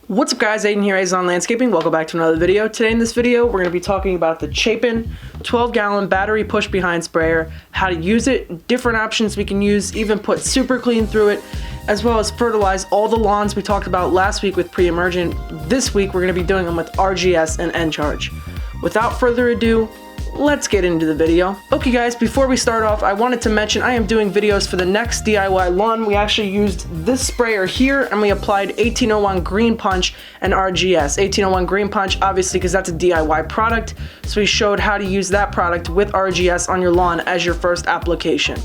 What's up guys, Aiden here, Aiden on Landscaping. Welcome back to another video. Today in this video, we're going to be talking about the Chapin 12-gallon battery push behind sprayer, how to use it, different options we can use, even put Super Clean through it, as well as fertilize all the lawns we talked about last week with pre-emergent. This week, we're going to be doing them with RGS and N-Charge. Without further ado, let's get into the video. Okay guys, before we start off, I wanted to mention I am doing videos for the next DIY lawn. We actually used this sprayer here and we applied 1801 Green Punch and RGS. 1801 Green Punch, obviously, because that's a DIY product. So we showed how to use that product with RGS on your lawn as your first application.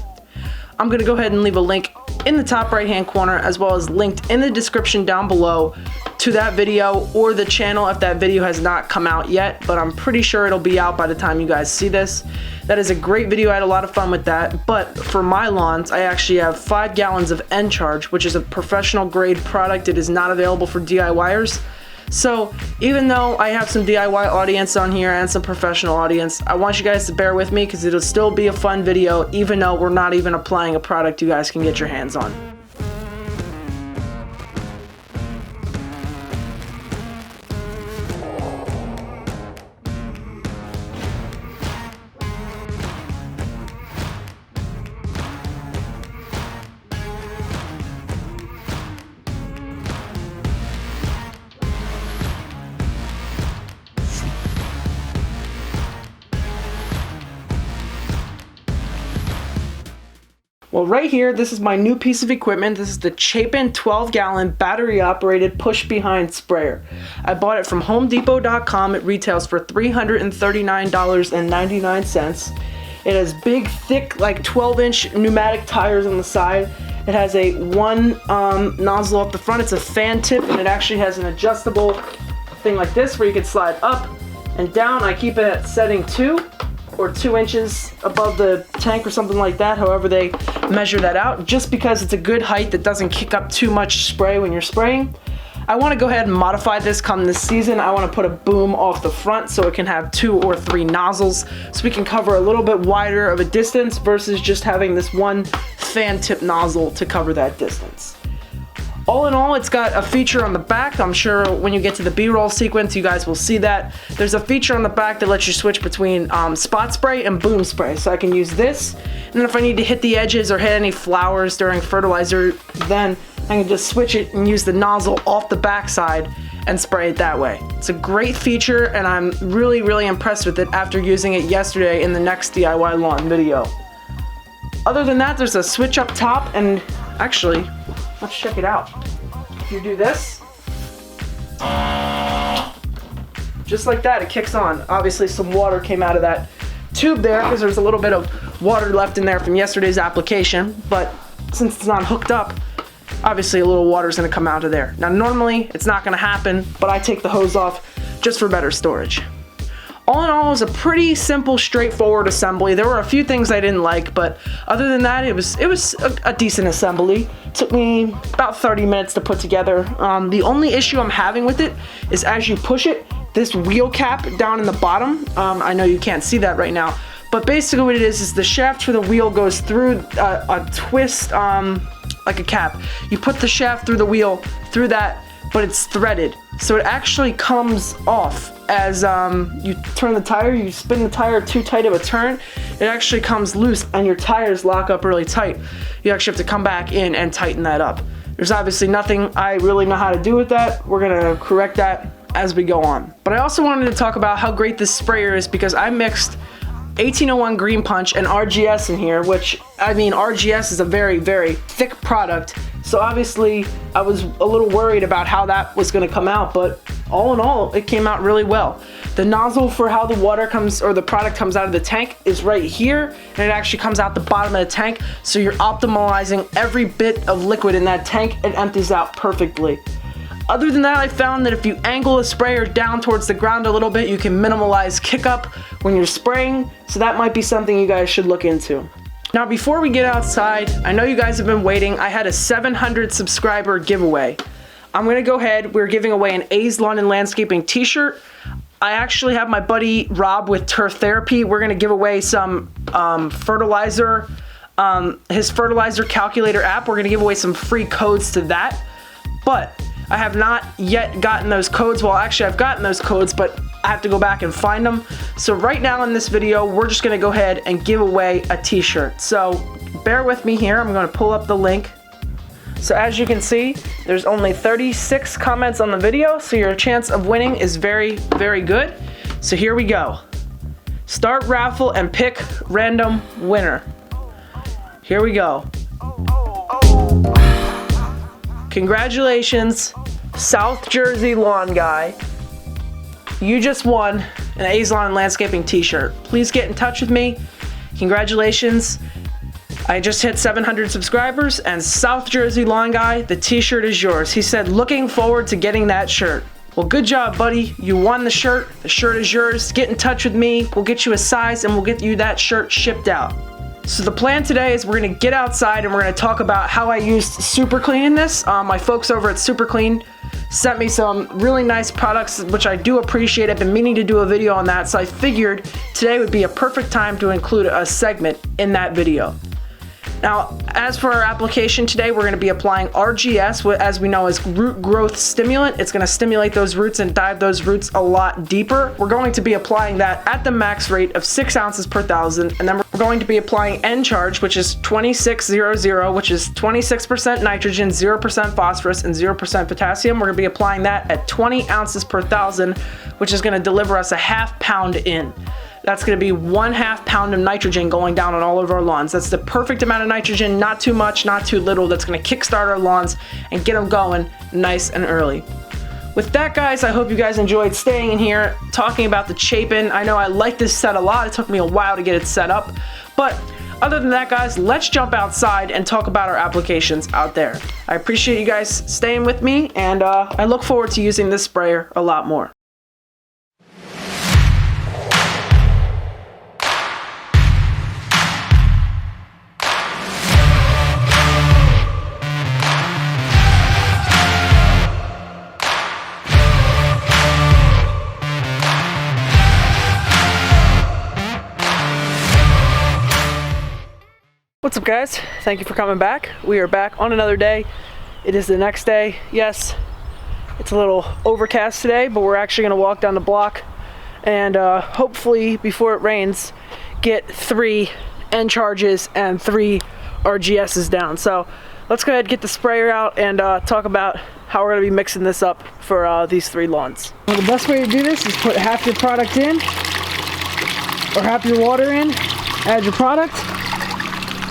I'm going to go ahead and leave a link in the top right hand corner, as well as linked in the description down below to that video or the channel if that video has not come out yet, but I'm pretty sure it'll be out by the time you guys see this. That is a great video. I had a lot of fun with that, but for my lawns, I actually have 5 gallons of N-Charge, which is a professional grade product. It is not available for DIYers. So even though I have some DIY audience on here and some professional audience, I want you guys to bear with me because it'll still be a fun video even though we're not even applying a product you guys can get your hands on. Well, right here, this is my new piece of equipment. This is the Chapin 12-gallon battery-operated push-behind sprayer. I bought it from HomeDepot.com. It retails for $339.99. It has big, thick, like 12-inch pneumatic tires on the side. It has a one nozzle up the front. It's a fan tip, and it actually has an adjustable thing like this where you can slide up and down. I keep it at setting 2. Or 2 inches above the tank or something like that, however they measure that out, just because it's a good height that doesn't kick up too much spray when you're spraying. I want to go ahead and modify this come this season. I want to put a boom off the front so it can have 2 or 3 nozzles so we can cover a little bit wider of a distance versus just having this one fan tip nozzle to cover that distance. All in all, it's got a feature on the back. I'm sure when you get to the B-roll sequence, you guys will see that. There's a feature on the back that lets you switch between spot spray and boom spray. So I can use this, and then if I need to hit the edges or hit any flowers during fertilizer, then I can just switch it and use the nozzle off the backside and spray it that way. It's a great feature, and I'm really, really impressed with it after using it yesterday in the next DIY lawn video. Other than that, there's a switch up top, and actually, let's check it out. If you do this, just like that, it kicks on. Obviously, some water came out of that tube there because there's a little bit of water left in there from yesterday's application, but since it's not hooked up, obviously a little water is going to come out of there. Now, normally, it's not going to happen, but I take the hose off just for better storage. All in all, it was a pretty simple, straightforward assembly. There were a few things I didn't like, but other than that, it was a decent assembly. It took me about 30 minutes to put together. The only issue I'm having with it is as you push it, this wheel cap down in the bottom, I know you can't see that right now, but basically what it is the shaft for the wheel goes through a twist, like a cap. You put the shaft through the wheel, through that, but it's threaded. So it actually comes off as you turn the tire, you spin the tire too tight of a turn, it actually comes loose and your tires lock up really tight. You actually have to come back in and tighten that up. There's obviously nothing I really know how to do with that. We're gonna correct that as we go on. But I also wanted to talk about how great this sprayer is because I mixed 1801 Green Punch and RGS in here, which, I mean, RGS is a very, very thick product. So obviously, I was a little worried about how that was going to come out, but all in all, it came out really well. The nozzle for how the water comes, or the product comes out of the tank is right here, and it actually comes out the bottom of the tank, so you're optimizing every bit of liquid in that tank. It empties out perfectly. Other than that, I found that if you angle a sprayer down towards the ground a little bit, you can minimize kick-up when you're spraying, so that might be something you guys should look into. Now, before we get outside, I know you guys have been waiting. I had a 700 subscriber giveaway. I'm going to go ahead. We're giving away an A's Lawn and Landscaping t-shirt. I actually have my buddy Rob with Turf Therapy. We're going to give away some fertilizer, his fertilizer calculator app. We're going to give away some free codes to that. But I have not yet gotten those codes. Well, actually I've gotten those codes, but I have to go back and find them. So right now in this video, we're just gonna go ahead and give away a t-shirt. So bear with me here. I'm gonna pull up the link. So as you can see, there's only 36 comments on the video, so your chance of winning is very, very good. So here we go. Start raffle and pick random winner. Here we go. Congratulations, South Jersey Lawn Guy. You just won an A's Lawn Landscaping t-shirt. Please get in touch with me. Congratulations. I just hit 700 subscribers, and South Jersey Lawn Guy, the t-shirt is yours. He said, looking forward to getting that shirt. Well, good job, buddy. You won the shirt. The shirt is yours. Get in touch with me. We'll get you a size, and we'll get you that shirt shipped out. So the plan today is we're gonna get outside and we're gonna talk about how I used Super Clean in this. My folks over at Super Clean sent me some really nice products, which I do appreciate. I've been meaning to do a video on that, so I figured today would be a perfect time to include a segment in that video. Now, as for our application today, we're going to be applying RGS, as we know is root growth stimulant. It's going to stimulate those roots and dive those roots a lot deeper. We're going to be applying that at the max rate of 6 ounces per thousand, and then we're going to be applying N-Charge, which is 2600, which is 26% nitrogen, 0% phosphorus, and 0% potassium. We're going to be applying that at 20 ounces per thousand, which is going to deliver us a ½ pound in. That's going to be 1/2 pound of nitrogen going down on all of our lawns. That's the perfect amount of nitrogen, not too much, not too little. That's going to kickstart our lawns and get them going nice and early. With that, guys, I hope you guys enjoyed staying in here talking about the Chapin. I know I like this set a lot. It took me a while to get it set up. But other than that, guys, let's jump outside and talk about our applications out there. I appreciate you guys staying with me, and I look forward to using this sprayer a lot more. What's up, guys? Thank you for coming back. We are back on another day. It is the next day. Yes, it's a little overcast today, but we're actually going to walk down the block and hopefully before it rains get 3 N-Charges and 3 RGSs down. So let's go ahead and get the sprayer out and talk about how we're going to be mixing this up for these 3 lawns. Well, the best way to do this is put half your product in or half your water in, add your product,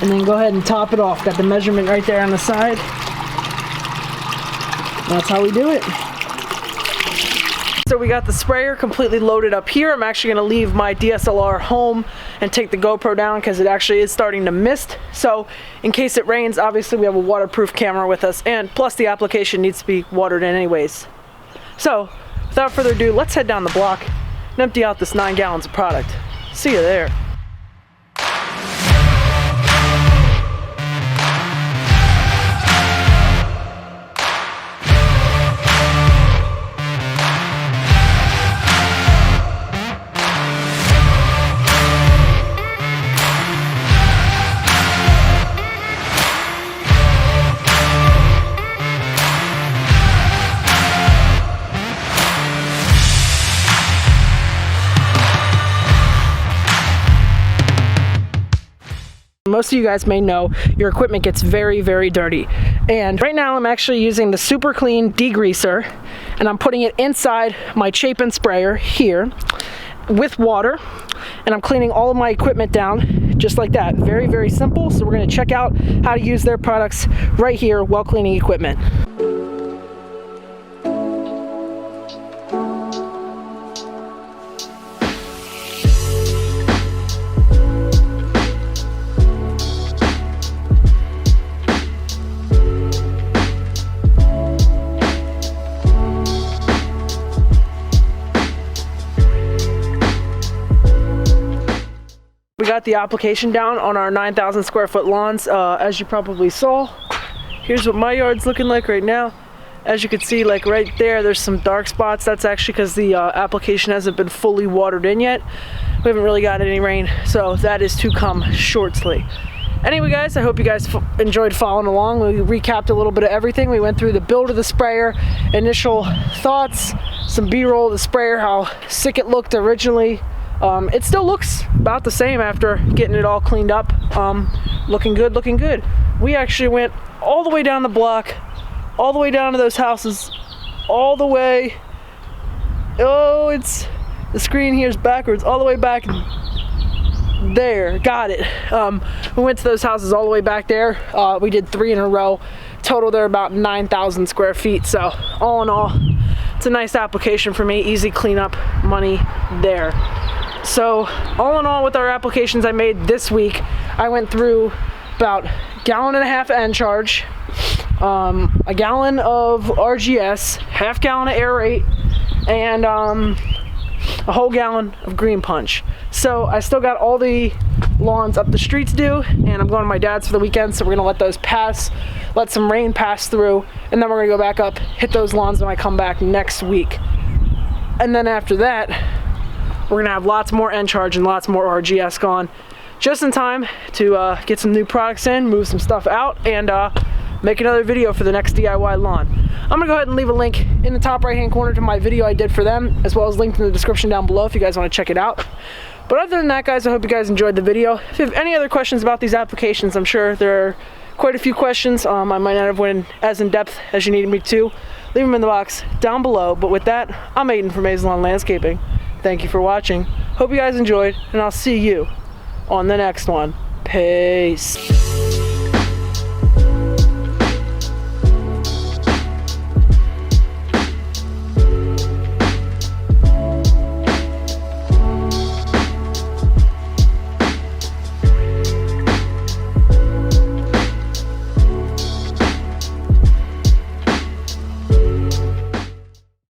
and then go ahead and top it off. Got the measurement right there on the side. That's how we do it. So we got the sprayer completely loaded up here. I'm actually gonna leave my DSLR home and take the GoPro down because it actually is starting to mist. So in case it rains, obviously we have a waterproof camera with us, and plus the application needs to be watered in anyways. So without further ado, let's head down the block and empty out this 9 gallons of product. See you there. Most of you guys may know your equipment gets very, very dirty. And right now I'm actually using the Super Clean degreaser, and I'm putting it inside my Chapin sprayer here with water, and I'm cleaning all of my equipment down just like that. Very, very simple. So we're going to check out how to use their products right here while cleaning equipment. We got the application down on our 9,000 square foot lawns. As you probably saw, here's what my yard's looking like right now. As you can see, like right there's some dark spots. That's actually because the application hasn't been fully watered in yet. We haven't really got any rain, so that is to come shortly. Anyway guys, I hope you guys enjoyed following along. We recapped a little bit of everything. We went through the build of the sprayer, initial thoughts, some b-roll of the sprayer, how sick it looked originally. It still looks about the same after getting it all cleaned up. Looking good, looking good. We actually went all the way down the block, all the way down to those houses, all the way, oh, the screen here is backwards, all the way back there. Got it. We went to those houses all the way back there. We did 3 in a row. Total they're about 9,000 square feet. So all in all, it's a nice application for me. Easy cleanup, money there. So all in all, with our applications I made this week, I went through about 1.5 gallons of N-Charge, a gallon of RGS, 1/2 gallon of Aerate, and a whole gallon of Green Punch. So I still got all the lawns up the street to do, and I'm going to my dad's for the weekend, so we're gonna let those pass, let some rain pass through, and then we're gonna go back up, hit those lawns when I come back next week. And then after that, we're gonna have lots more N-Charge and lots more RGS gone, just in time to get some new products in, move some stuff out, and make another video for the next DIY lawn. I'm gonna go ahead and leave a link in the top right hand corner to my video I did for them, as well as linked in the description down below if you guys want to check it out. But other than that guys, I hope you guys enjoyed the video. If you have any other questions about these applications, I'm sure there are quite a few questions. I might not have went as in depth as you needed me to. Leave them in the box down below. But with that, I'm Aiden from Maze Lawn Landscaping. Thank you for watching. Hope you guys enjoyed, and I'll see you on the next one. Peace.